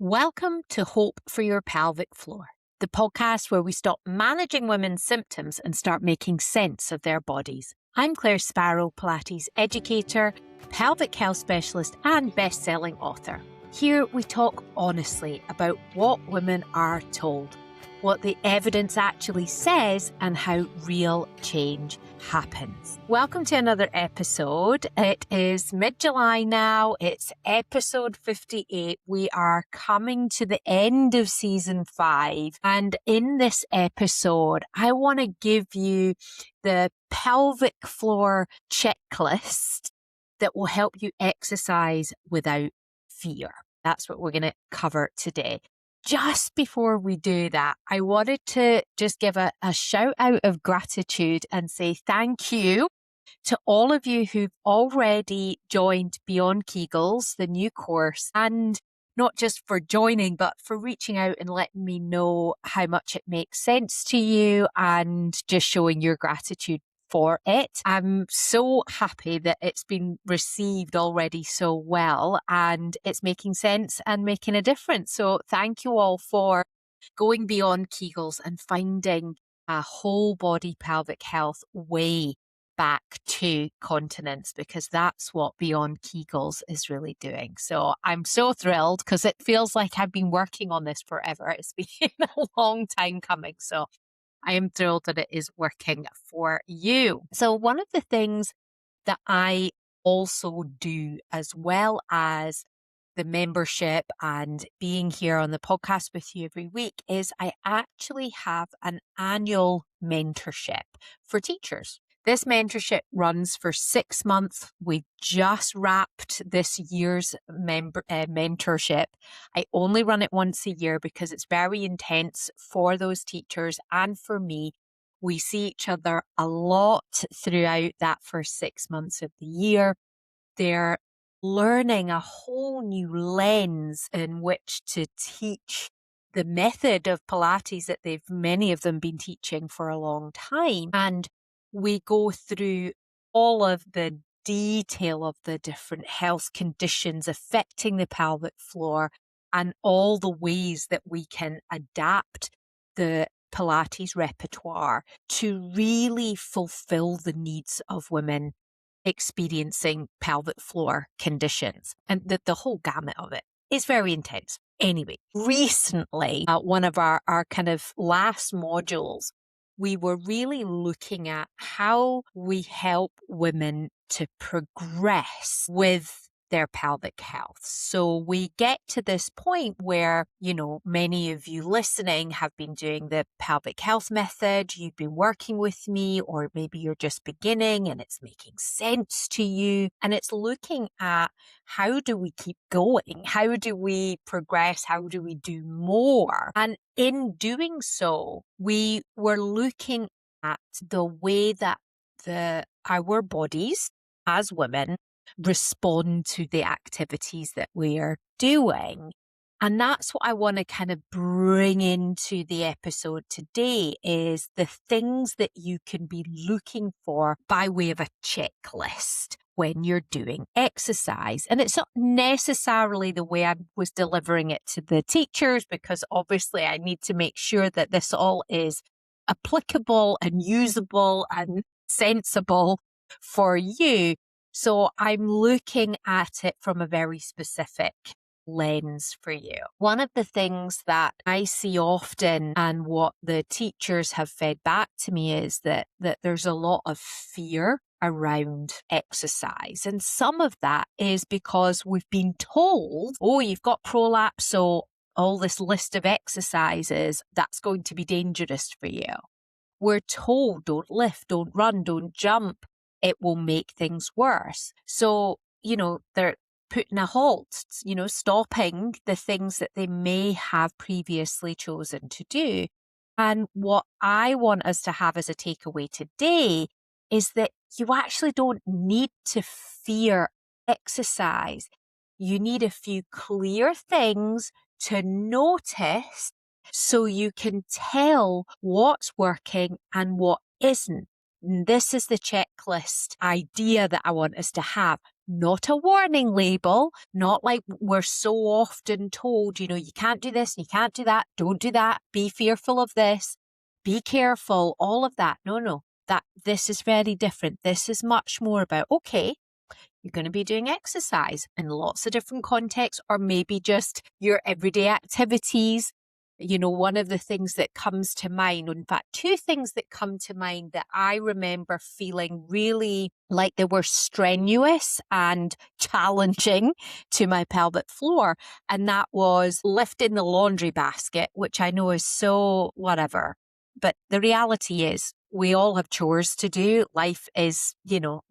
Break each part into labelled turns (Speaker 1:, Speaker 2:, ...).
Speaker 1: Welcome to Hope for Your Pelvic Floor, the podcast where we stop managing women's symptoms and start making sense of their bodies. I'm Claire Sparrow, Pilates educator, pelvic health specialist, and best-selling author. Here we talk honestly about what women are told, what the evidence actually says, and how real change happens. Welcome to another episode. It is mid-July now. It's episode 58. We are coming to the end of season 5. And in this episode, I want to give you the pelvic floor checklist that will help you exercise without fear. That's what we're going to cover today. Just before we do that, I wanted to just give a shout out of gratitude and say thank you to all of you who've already joined Beyond Kegels, the new course, and not just for joining, but for reaching out and letting me know how much it makes sense to you and just showing your gratitude for it. I'm so happy that it's been received already so well and it's making sense and making a difference. So thank you all for going beyond Kegels and finding a whole body pelvic health way back to continence, because that's what Beyond Kegels is really doing. So I'm so thrilled because it feels like I've been working on this forever. It's been a long time coming. So I am thrilled that it is working for you. So one of the things that I also do, as well as the membership and being here on the podcast with you every week, is I actually have an annual mentorship for teachers. This mentorship runs for 6 months. We just wrapped this year's mentorship. I only run it once a year because it's very intense for those teachers and for me. We see each other a lot throughout that first 6 months of the year. They're learning a whole new lens in which to teach the method of Pilates that many of them been teaching for a long time. And we go through all of the detail of the different health conditions affecting the pelvic floor and all the ways that we can adapt the Pilates repertoire to really fulfill the needs of women experiencing pelvic floor conditions. And the whole gamut of it is very intense. Anyway, recently, one of our kind of last modules, we were really looking at how we help women to progress with their pelvic health. So we get to this point where, many of you listening have been doing the pelvic health method. You've been working with me, or maybe you're just beginning and it's making sense to you. And it's looking at how do we keep going? How do we progress? How do we do more? And in doing so, we were looking at the way that our bodies as women respond to the activities that we are doing. And that's what I want to kind of bring into the episode today, is the things that you can be looking for by way of a checklist when you're doing exercise. And it's not necessarily the way I was delivering it to the teachers, because obviously I need to make sure that this all is applicable and usable and sensible for you. So I'm looking at it from a very specific lens for you. One of the things that I see often, and what the teachers have fed back to me, is that there's a lot of fear around exercise. And some of that is because we've been told, oh, you've got prolapse, so all this list of exercises, that's going to be dangerous for you. We're told, don't lift, don't run, don't jump. It will make things worse. So, they're putting a halt, stopping the things that they may have previously chosen to do. And what I want us to have as a takeaway today is that you actually don't need to fear exercise. You need a few clear things to notice so you can tell what's working and what isn't. This is the checklist idea that I want us to have. not a warning label, not like we're so often told, you can't do this, you can't do that, don't do that, be fearful of this, be careful, all of that. No, this is very different. This is much more about, okay, you're going to be doing exercise in lots of different contexts, or maybe just your everyday activities. One of the things that comes to mind, in fact, two things that come to mind that I remember feeling really like they were strenuous and challenging to my pelvic floor. And that was lifting the laundry basket, which I know is so whatever. But the reality is, we all have chores to do. Life is,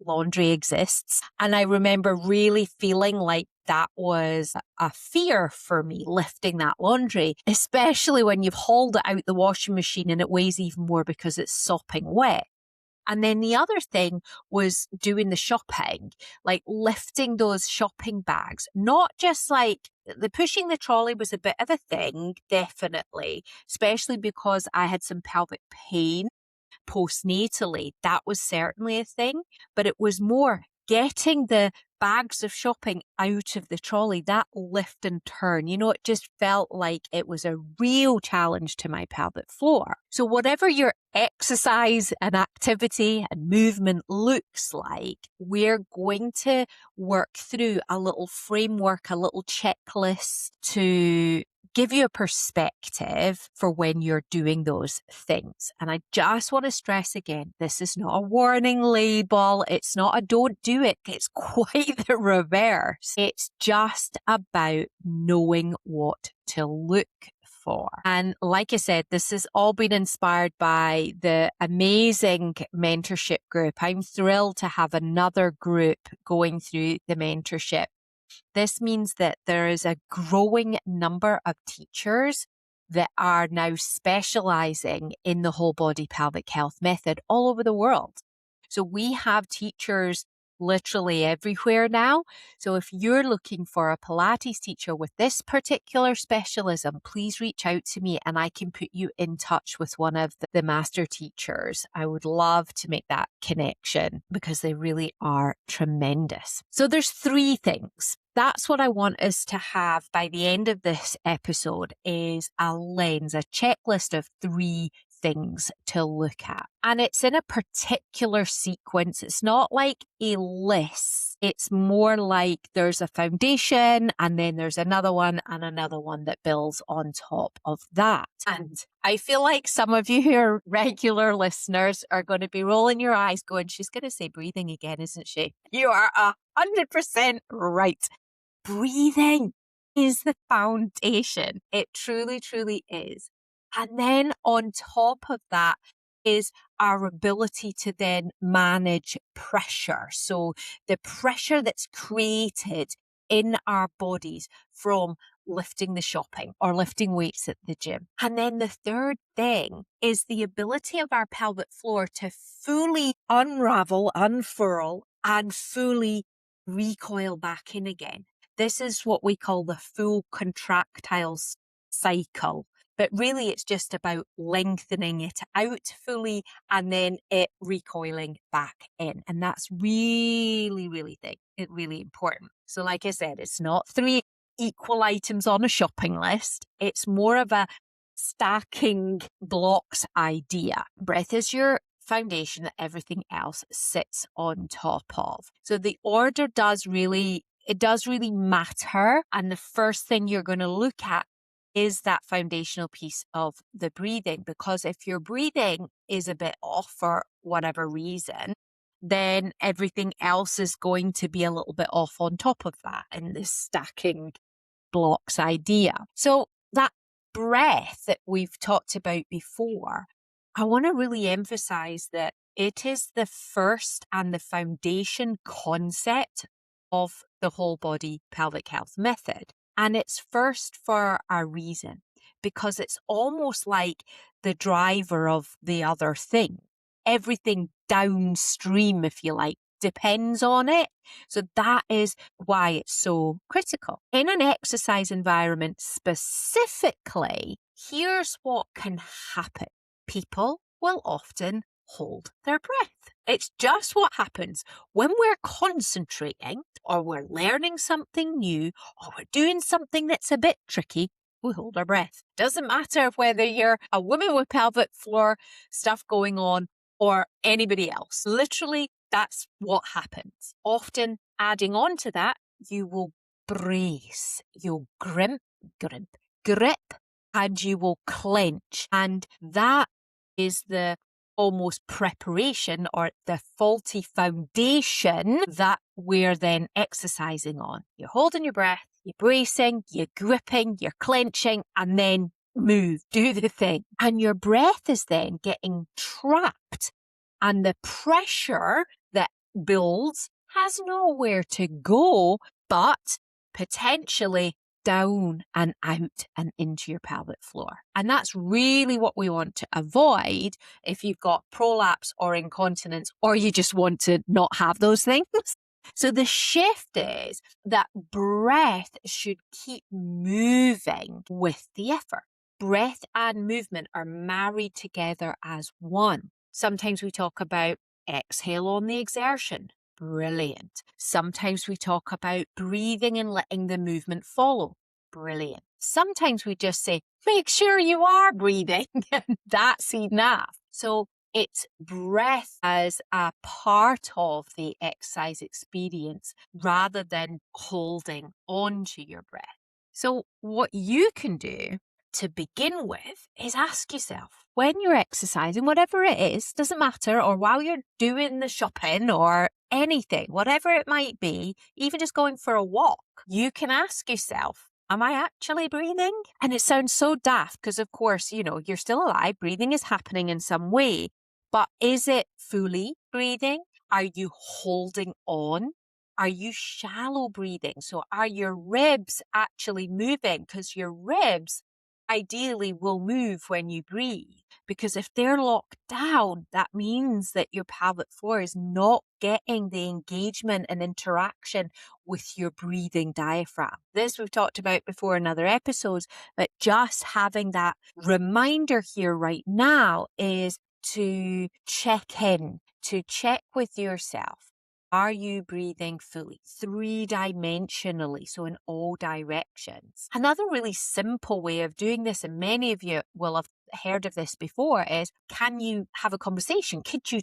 Speaker 1: laundry exists. And I remember really feeling like that was a fear for me, lifting that laundry, especially when you've hauled it out the washing machine and it weighs even more because it's sopping wet. And then the other thing was doing the shopping, like lifting those shopping bags, not just like the pushing the trolley was a bit of a thing, definitely, especially because I had some pelvic pain postnatally. That was certainly a thing, but it was more getting the bags of shopping out of the trolley, that lift and turn. It just felt like it was a real challenge to my pelvic floor. So whatever your exercise and activity and movement looks like, we're going to work through a little framework, a little checklist to give you a perspective for when you're doing those things. And I just want to stress again, this is not a warning label. It's not a don't do it. It's quite the reverse. It's just about knowing what to look for. And like I said, this has all been inspired by the amazing mentorship group. I'm thrilled to have another group going through the mentorship. This means that there is a growing number of teachers that are now specializing in the whole body pelvic health method all over the world. So we have teachers literally everywhere now. So if you're looking for a Pilates teacher with this particular specialism, please reach out to me and I can put you in touch with one of the master teachers. I would love to make that connection because they really are tremendous. So there's three things. That's what I want us to have by the end of this episode is a lens, a checklist of three things to look at. And it's in a particular sequence. It's not like a list. It's more like there's a foundation and then there's another one and another one that builds on top of that. And I feel like some of you who are regular listeners are going to be rolling your eyes going, she's going to say breathing again, isn't she? You are 100% right. Breathing is the foundation. It truly, truly is. And then on top of that is our ability to then manage pressure. So the pressure that's created in our bodies from lifting the shopping or lifting weights at the gym. And then the third thing is the ability of our pelvic floor to fully unravel, unfurl, and fully recoil back in again. This is what we call the full contractile cycle. But really, it's just about lengthening it out fully and then it recoiling back in. And that's really, really really important. So like I said, it's not three equal items on a shopping list. It's more of a stacking blocks idea. Breath is your foundation that everything else sits on top of. So the order does really matter. And the first thing you're going to look at is that foundational piece of the breathing, because if your breathing is a bit off for whatever reason, then everything else is going to be a little bit off on top of that in this stacking blocks idea. So that breath that we've talked about before, I want to really emphasize that it is the first and the foundation concept of the whole body pelvic health method. And it's first for a reason, because it's almost like the driver of the other thing. Everything downstream, if you like, depends on it. So that is why it's so critical. In an exercise environment specifically, here's what can happen. People will often hold their breath. It's just what happens when we're concentrating or we're learning something new or we're doing something that's a bit tricky. We hold our breath. Doesn't matter whether you're a woman with pelvic floor stuff going on or anybody else. Literally, that's what happens. Often adding on to that, you will brace, you'll grip, and you will clench. And that is the almost preparation or the faulty foundation that we're then exercising on. You're holding your breath, you're bracing, you're gripping, you're clenching, and then move, do the thing. And your breath is then getting trapped, and the pressure that builds has nowhere to go but potentially down and out and into your pelvic floor. And that's really what we want to avoid if you've got prolapse or incontinence, or you just want to not have those things. So the shift is that breath should keep moving with the effort. Breath and movement are married together as one. Sometimes we talk about exhale on the exertion. Brilliant. Sometimes we talk about breathing and letting the movement follow. Brilliant. Sometimes we just say, make sure you are breathing. That's enough. So it's breath as a part of the exercise experience rather than holding on to your breath. So what you can do to begin with is ask yourself, when you're exercising, whatever it is, doesn't matter, or while you're doing the shopping or anything, whatever it might be, even just going for a walk, you can ask yourself, am I actually breathing? And it sounds so daft because, of course, you're still alive. Breathing is happening in some way. But is it fully breathing? Are you holding on? Are you shallow breathing? So are your ribs actually moving? Because your ribs ideally will move when you breathe. Because if they're locked down, that means that your pelvic floor is not getting the engagement and interaction with your breathing diaphragm. This we've talked about before in other episodes, but just having that reminder here right now is to check in, to check with yourself. Are you breathing fully, 3-dimensionally, so in all directions? Another really simple way of doing this, and many of you will have heard of this before, is can you have a conversation? Could you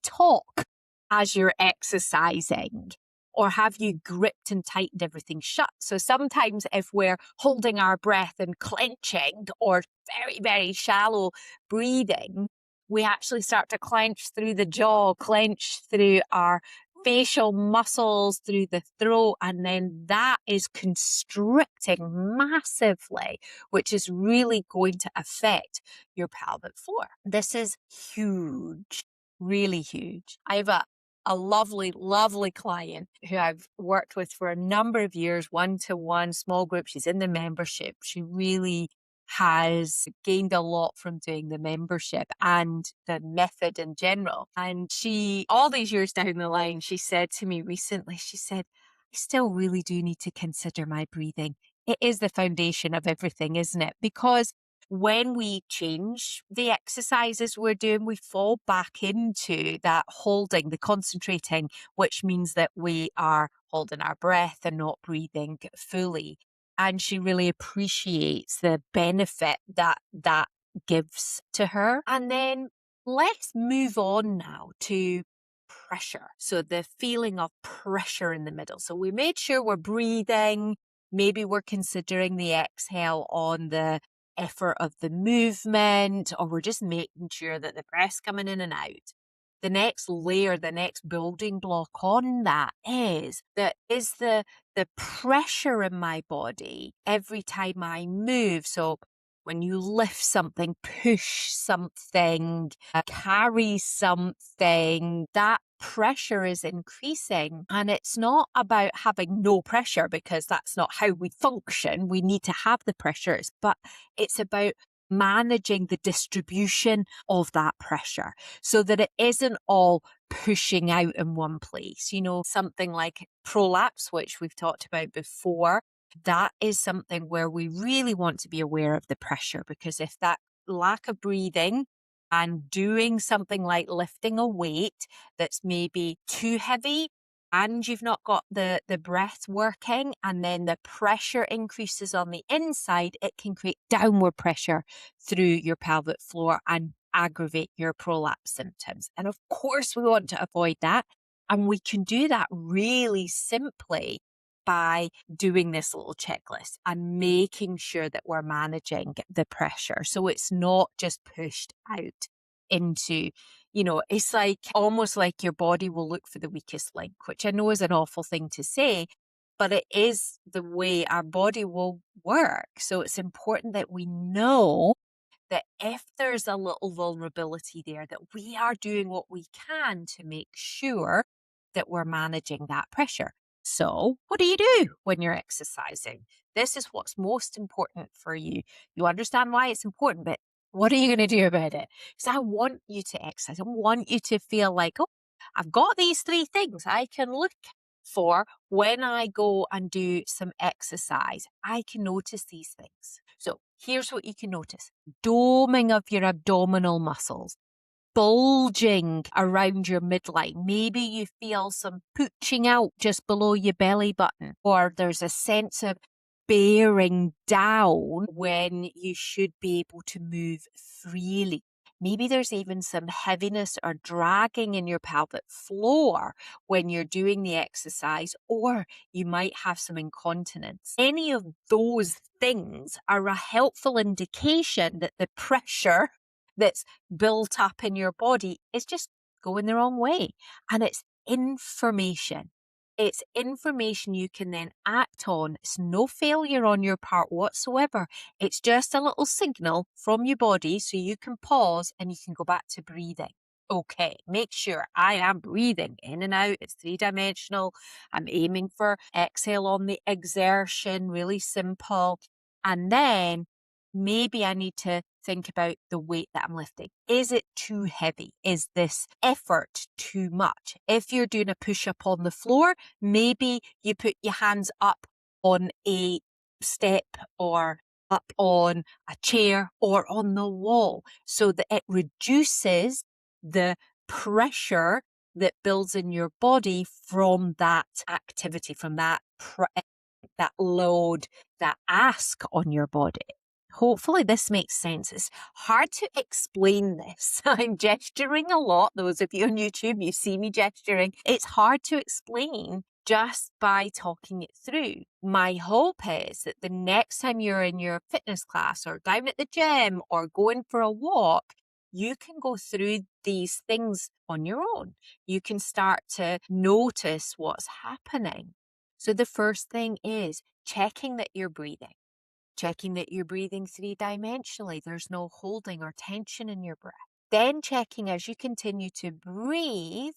Speaker 1: talk as you're exercising? Or have you gripped and tightened everything shut? So sometimes if we're holding our breath and clenching or very, very shallow breathing, we actually start to clench through the jaw, clench through our facial muscles, through the throat, and then that is constricting massively, which is really going to affect your pelvic floor. This is huge, really huge. I have a lovely, lovely client who I've worked with for a number of years, one-to-one, small group. She's in the membership. She really has gained a lot from doing the membership and the method in general. And she, all these years down the line, she said to me recently, she said, I still really do need to consider my breathing. It is the foundation of everything, isn't it? Because when we change the exercises we're doing, we fall back into that holding, the concentrating, which means that we are holding our breath and not breathing fully. And she really appreciates the benefit that that gives to her. And then let's move on now to pressure. So the feeling of pressure in the middle. So we made sure we're breathing. Maybe we're considering the exhale on the effort of the movement, or we're just making sure that the breath's coming in and out. The next layer, the next building block on that is the pressure in my body every time I move. So when you lift something, push something, carry something, that pressure is increasing. And it's not about having no pressure, because that's not how we function. We need to have the pressures, but it's about managing the distribution of that pressure so that it isn't all pushing out in one place. Something like prolapse, which we've talked about before, that is something where we really want to be aware of the pressure, because if that lack of breathing and doing something like lifting a weight that's maybe too heavy and you've not got the breath working, and then the pressure increases on the inside, it can create downward pressure through your pelvic floor and aggravate your prolapse symptoms. And of course, we want to avoid that. And we can do that really simply by doing this little checklist and making sure that we're managing the pressure. So it's not just pushed out into, it's like almost like your body will look for the weakest link, which I know is an awful thing to say, but it is the way our body will work. So it's important that we know that if there's a little vulnerability there, that we are doing what we can to make sure that we're managing that pressure. So what do you do when you're exercising? This is what's most important for you. You understand why it's important, but what are you going to do about it? Because I want you to exercise. I want you to feel like, oh, I've got these 3 things I can look for when I go and do some exercise. I can notice these things. So here's what you can notice. Doming of your abdominal muscles, bulging around your midline. Maybe you feel some pooching out just below your belly button, or there's a sense of bearing down when you should be able to move freely. Maybe there's even some heaviness or dragging in your pelvic floor when you're doing the exercise, or you might have some incontinence. Any of those things are a helpful indication that the pressure that's built up in your body is just going the wrong way. And it's information. It's information you can then act on. It's no failure on your part whatsoever. It's just a little signal from your body so you can pause and you can go back to breathing. Okay, make sure I am breathing in and out. It's 3-dimensional. I'm aiming for exhale on the exertion, really simple. And then maybe I need to think about the weight that I'm lifting. Is it too heavy? Is this effort too much? If you're doing a push-up on the floor, maybe you put your hands up on a step or up on a chair or on the wall so that it reduces the pressure that builds in your body from that activity, from that load, that ask on your body. Hopefully this makes sense. It's hard to explain this. I'm gesturing a lot. Those of you on YouTube, you see me gesturing. It's hard to explain just by talking it through. My hope is that the next time you're in your fitness class or down at the gym or going for a walk, you can go through these things on your own. You can start to notice what's happening. So the first thing is checking that you're breathing. Checking that you're breathing 3-dimensionally. There's no holding or tension in your breath. Then checking as you continue to breathe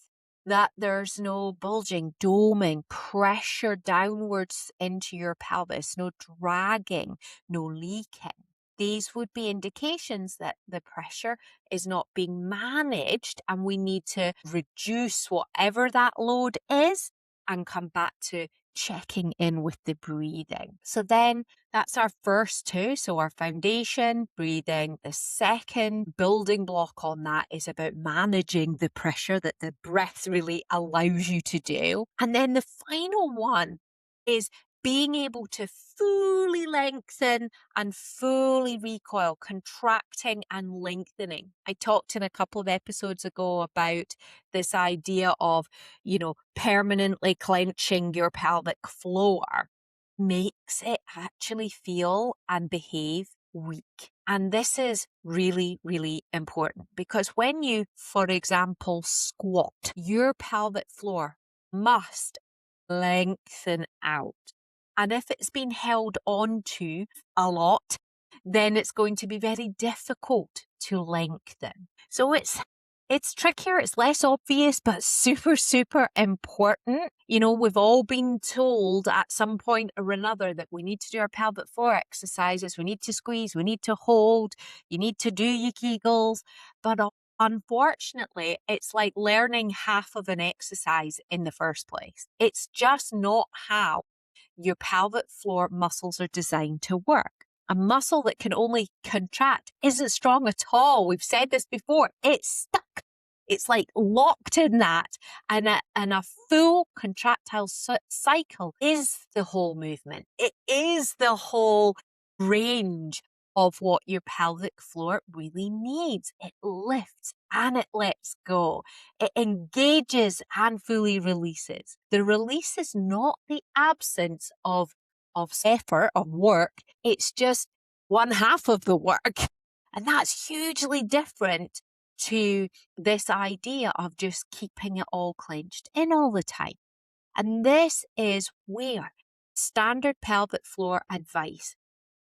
Speaker 1: that there's no bulging, doming, pressure downwards into your pelvis, no dragging, no leaking. These would be indications that the pressure is not being managed and we need to reduce whatever that load is and come back to checking in with the breathing. So then that's our first 2. So our foundation, breathing. The second building block on that is about managing the pressure that the breath really allows you to do. And then the final one is being able to fully lengthen and fully recoil, contracting and lengthening. I talked in a couple of episodes ago about this idea of, permanently clenching your pelvic floor makes it actually feel and behave weak. And this is really, really important because when you, for example, squat, your pelvic floor must lengthen out. And if it's been held on to a lot, then it's going to be very difficult to lengthen. So it's trickier, it's less obvious, but super, super important. We've all been told at some point or another that we need to do our pelvic floor exercises, we need to squeeze, we need to hold, you need to do your Kegels. But unfortunately, it's like learning half of an exercise in the first place. It's just not how your pelvic floor muscles are designed to work. A muscle that can only contract isn't strong at all. We've said this before. It's stuck. It's like locked in that. And a full contractile cycle is the whole movement. It is the whole range of what your pelvic floor really needs. It lifts and it lets go. It engages and fully releases. The release is not the absence of effort, of work. It's just one half of the work. And that's hugely different to this idea of just keeping it all clenched in all the time. And this is where standard pelvic floor advice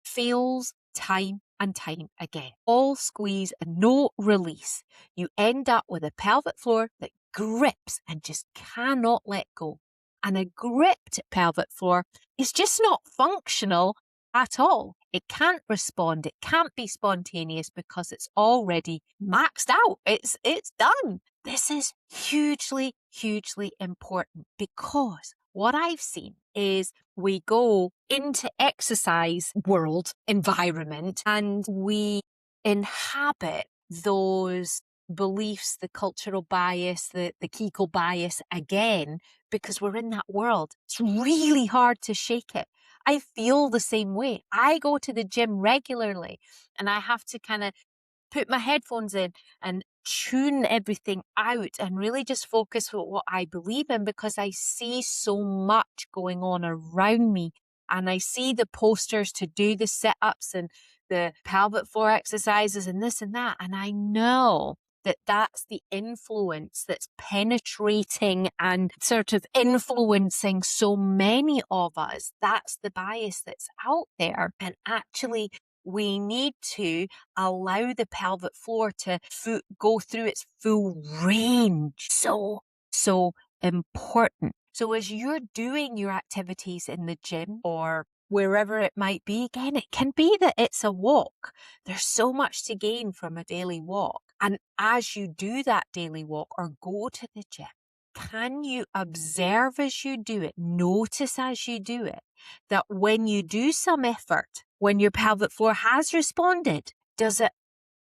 Speaker 1: fails time and time again. All squeeze and no release. You end up with a pelvic floor that grips and just cannot let go. And a gripped pelvic floor is just not functional at all. It can't respond. It can't be spontaneous because it's already maxed out. It's done. This is hugely, hugely important because what I've seen is we go into exercise world environment and we inhabit those beliefs, the cultural bias, the Kegel bias again, because we're in that world. It's really hard to shake it. I feel the same way. I go to the gym regularly and I have to kind of put my headphones in and tune everything out and really just focus on what I believe in because I see so much going on around me and I see the posters to do the sit-ups and the pelvic floor exercises and this and that. And I know that that's the influence that's penetrating and sort of influencing so many of us. That's the bias that's out there. And actually, we need to allow the pelvic floor to go through its full range. So important. So as you're doing your activities in the gym or wherever it might be, again, it can be that it's a walk. There's so much to gain from a daily walk. And as you do that daily walk or go to the gym, can you observe as you do it, notice as you do it, that when you do some effort, when your pelvic floor has responded, does it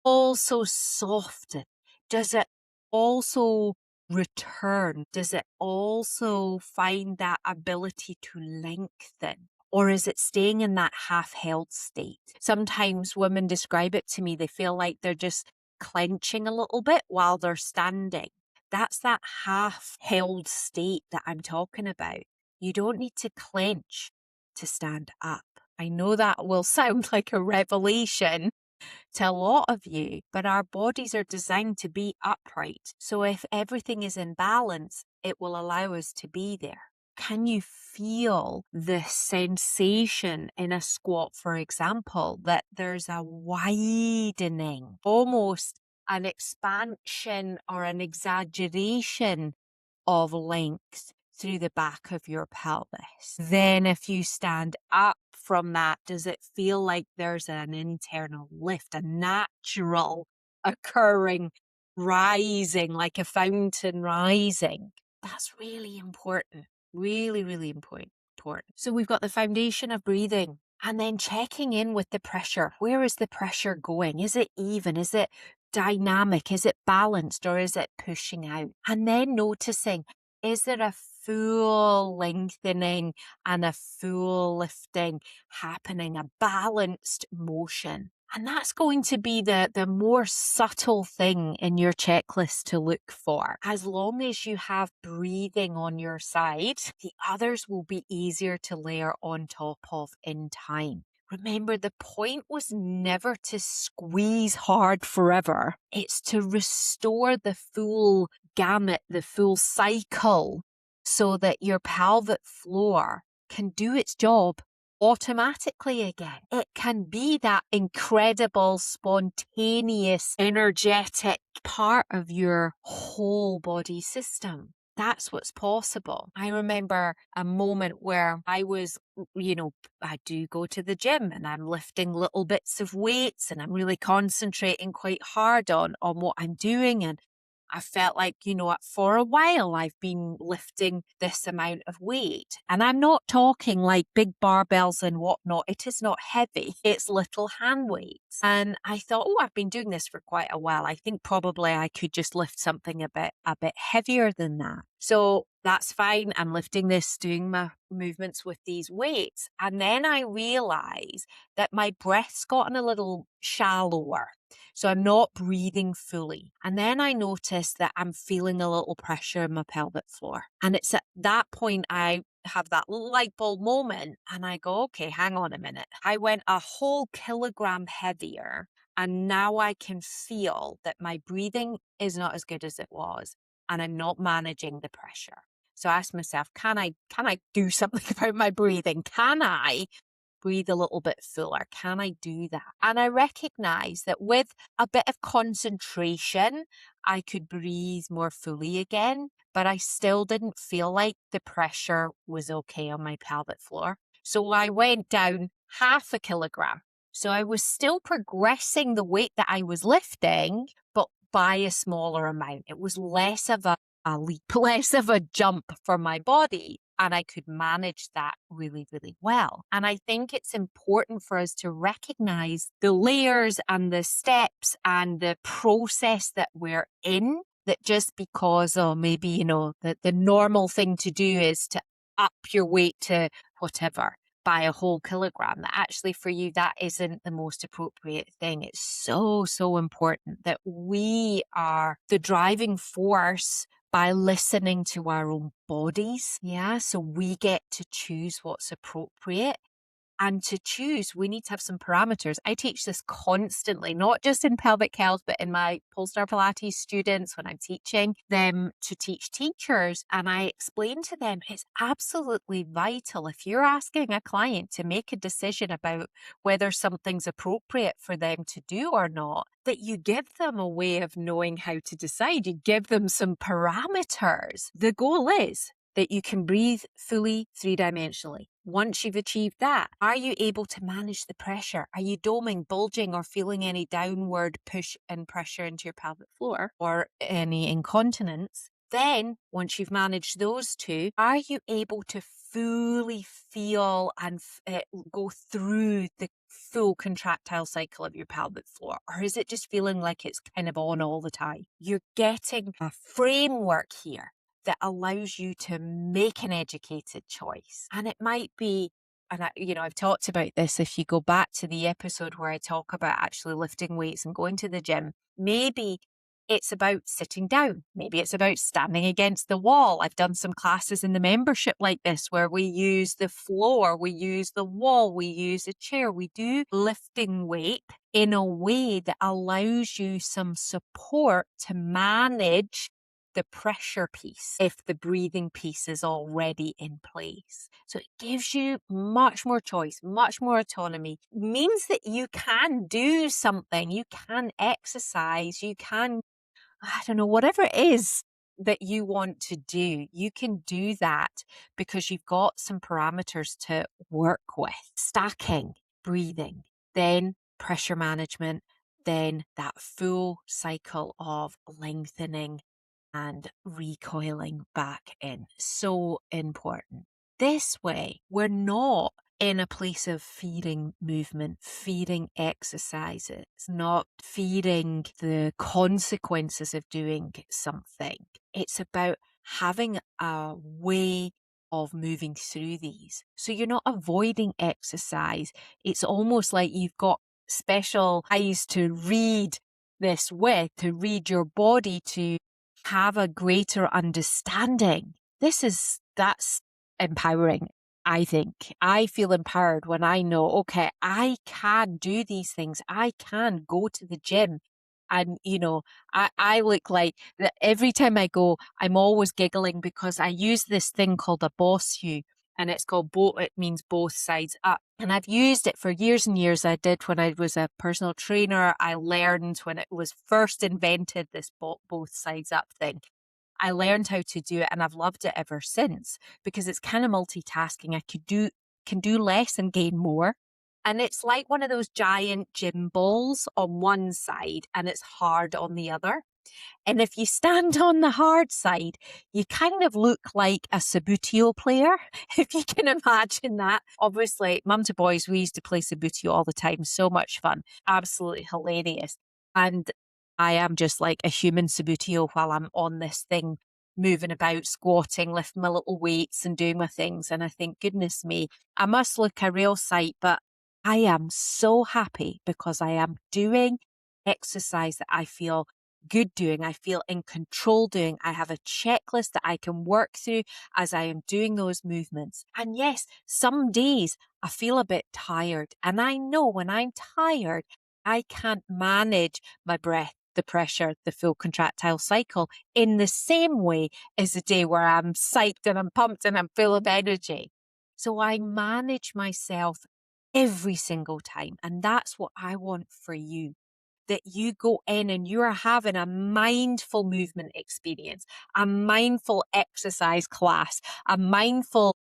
Speaker 1: also soften? Does it also return? Does it also find that ability to lengthen? Or is it staying in that half-held state? Sometimes women describe it to me, they feel like they're just clenching a little bit while they're standing. That's that half-held state that I'm talking about. You don't need to clench to stand up. I know that will sound like a revelation to a lot of you, but our bodies are designed to be upright. So if everything is in balance, it will allow us to be there. Can you feel the sensation in a squat, for example, that there's a widening, almost an expansion or an exaggeration of length through the back of your pelvis? Then if you stand up from that, does it feel like there's an internal lift, a natural occurring rising, like a fountain rising? That's really important. Really, really important. So we've got the foundation of breathing and then checking in with the pressure. Where is the pressure going? Is it even? Is it dynamic? Is it balanced or is it pushing out? And then noticing, is there a full lengthening and a full lifting happening, a balanced motion? And that's going to be the more subtle thing in your checklist to look for. As long as you have breathing on your side, the others will be easier to layer on top of in time. Remember, the point was never to squeeze hard forever. It's to restore the full gamut, the full cycle, so that your pelvic floor can do its job automatically again. It can be that incredible, spontaneous, energetic part of your whole body system. That's what's possible. I remember a moment where I was, I do go to the gym and I'm lifting little bits of weights and I'm really concentrating quite hard on what I'm doing. And I felt like, for a while I've been lifting this amount of weight. And I'm not talking like big barbells and whatnot. It is not heavy. It's little hand weights. And I thought, I've been doing this for quite a while. I think probably I could just lift something a bit heavier than that. So that's fine. I'm lifting this, doing my movements with these weights. And then I realized that my breath's gotten a little shallower. So I'm not breathing fully. And then I noticed that I'm feeling a little pressure in my pelvic floor. And it's at that point I have that light bulb moment and I go, okay, hang on a minute. I went a whole kilogram heavier and now I can feel that my breathing is not as good as it was and I'm not managing the pressure. So I asked myself, can I do something about my breathing? Can I breathe a little bit fuller? Can I do that? And I recognize that with a bit of concentration, I could breathe more fully again, but I still didn't feel like the pressure was okay on my pelvic floor. So I went down 0.5 kilogram. So I was still progressing the weight that I was lifting, but by a smaller amount. It was less of a leap, less of a jump for my body. And I could manage that really, really well. And I think it's important for us to recognize the layers and the steps and the process that we're in, that just because, maybe, the normal thing to do is to up your weight to whatever by a whole kilogram, that actually for you, that isn't the most appropriate thing. It's so, so important that we are the driving force by listening to our own bodies. Yeah. So we get to choose what's appropriate. And to choose, we need to have some parameters. I teach this constantly, not just in pelvic health, but in my Polestar Pilates students when I'm teaching them to teach teachers. And I explain to them it's absolutely vital if you're asking a client to make a decision about whether something's appropriate for them to do or not, that you give them a way of knowing how to decide. You give them some parameters. The goal is that you can breathe fully 3-dimensionally. Once you've achieved that, are you able to manage the pressure? Are you doming, bulging, or feeling any downward push and pressure into your pelvic floor or any incontinence? Then, once you've managed those two, are you able to fully feel and go through the full contractile cycle of your pelvic floor? Or is it just feeling like it's kind of on all the time? You're getting a framework here that allows you to make an educated choice. And it might be, and I've talked about this, if you go back to the episode where I talk about actually lifting weights and going to the gym, maybe it's about sitting down. Maybe it's about standing against the wall. I've done some classes in the membership like this where we use the floor, we use the wall, we use a chair. We do lifting weight in a way that allows you some support to manage the pressure piece if the breathing piece is already in place. So it gives you much more choice, much more autonomy. It means that you can do something, you can exercise, you can, whatever it is that you want to do, you can do that because you've got some parameters to work with. Stacking, breathing, then pressure management, then that full cycle of lengthening and recoiling back in. So important. This way, we're not in a place of fearing movement, fearing exercises, not fearing the consequences of doing something. It's about having a way of moving through these. So you're not avoiding exercise. It's almost like you've got special eyes to read this with, to read your body, to have a greater understanding. That's empowering, I think. I feel empowered when I know, okay, I can do these things. I can go to the gym. And, I look like that every time I go, I'm always giggling because I use this thing called a boss hue. And it's called it means both sides up. And I've used it for years and years. I did when I was a personal trainer. I learned when it was first invented, this both sides up thing. I learned how to do it and I've loved it ever since because it's kind of multitasking. I can do less and gain more. And it's like one of those giant gym balls on one side and it's hard on the other. And if you stand on the hard side, you kind of look like a Subbuteo player, if you can imagine that. Obviously, mum to boys, we used to play Subbuteo all the time. So much fun. Absolutely hilarious. And I am just like a human Subbuteo while I'm on this thing, moving about, squatting, lifting my little weights and doing my things. And I think, goodness me, I must look a real sight, but I am so happy because I am doing exercise that I feel good doing, I feel in control doing. I have a checklist that I can work through as I am doing those movements. And yes, some days I feel a bit tired. And I know when I'm tired, I can't manage my breath, the pressure, the full contractile cycle in the same way as a day where I'm psyched and I'm pumped and I'm full of energy. So I manage myself every single time. And that's what I want for you. That you go in and you are having a mindful movement experience, a mindful exercise class, a mindful,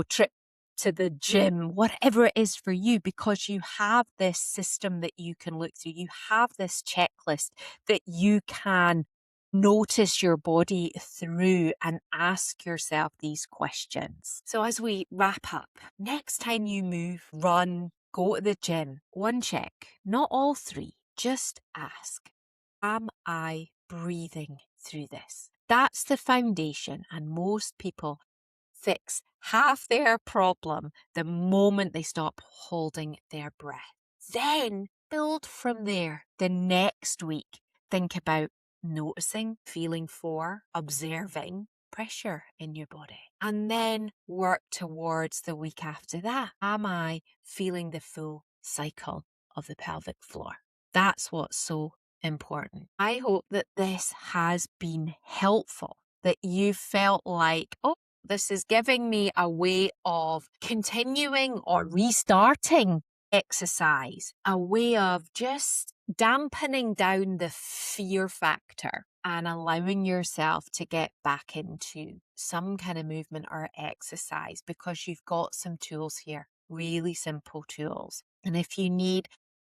Speaker 1: trip to the gym, whatever it is for you, because you have this system that you can look through. You have this checklist that you can notice your body through and ask yourself these questions. So as we wrap up, next time you move, run, go to the gym, one check, not all three. Just ask, am I breathing through this? That's the foundation, and most people fix half their problem the moment they stop holding their breath. Then build from there. The next week, think about noticing, feeling for, observing pressure in your body. And then work towards the week after that. Am I feeling the full cycle of the pelvic floor? That's what's so important. I hope that this has been helpful, that you felt like, oh, this is giving me a way of continuing or restarting exercise, a way of just dampening down the fear factor and allowing yourself to get back into some kind of movement or exercise, because you've got some tools here, really simple tools. And if you need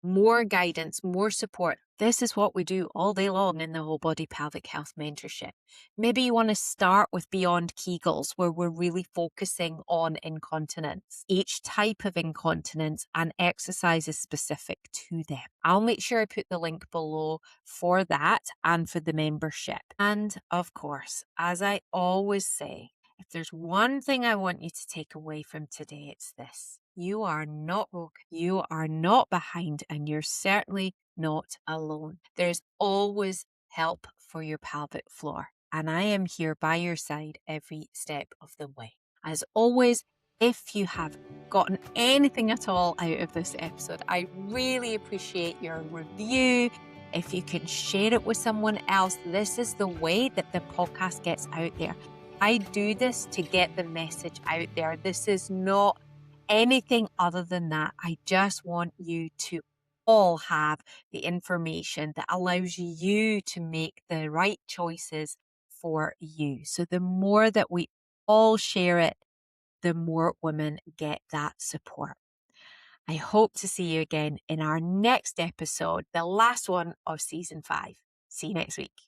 Speaker 1: more guidance, more support, this is what we do all day long in the Whole Body Pelvic Health Mentorship. Maybe you want to start with Beyond Kegels, where we're really focusing on incontinence, each type of incontinence, and exercises specific to them. I'll make sure I put the link below for that and for the membership. And of course, as I always say, if there's one thing I want you to take away from today, it's this. You are not broke, you are not behind, and you're certainly not alone. There's always help for your pelvic floor, and I am here by your side every step of the way. As always, if you have gotten anything at all out of this episode, I really appreciate your review. If you can share it with someone else, this is the way that the podcast gets out there. I do this to get the message out there. This is not anything other than that. I just want you to all have the information that allows you to make the right choices for you. So the more that we all share it, the more women get that support. I hope to see you again in our next episode, the last one of season 5. See you next week.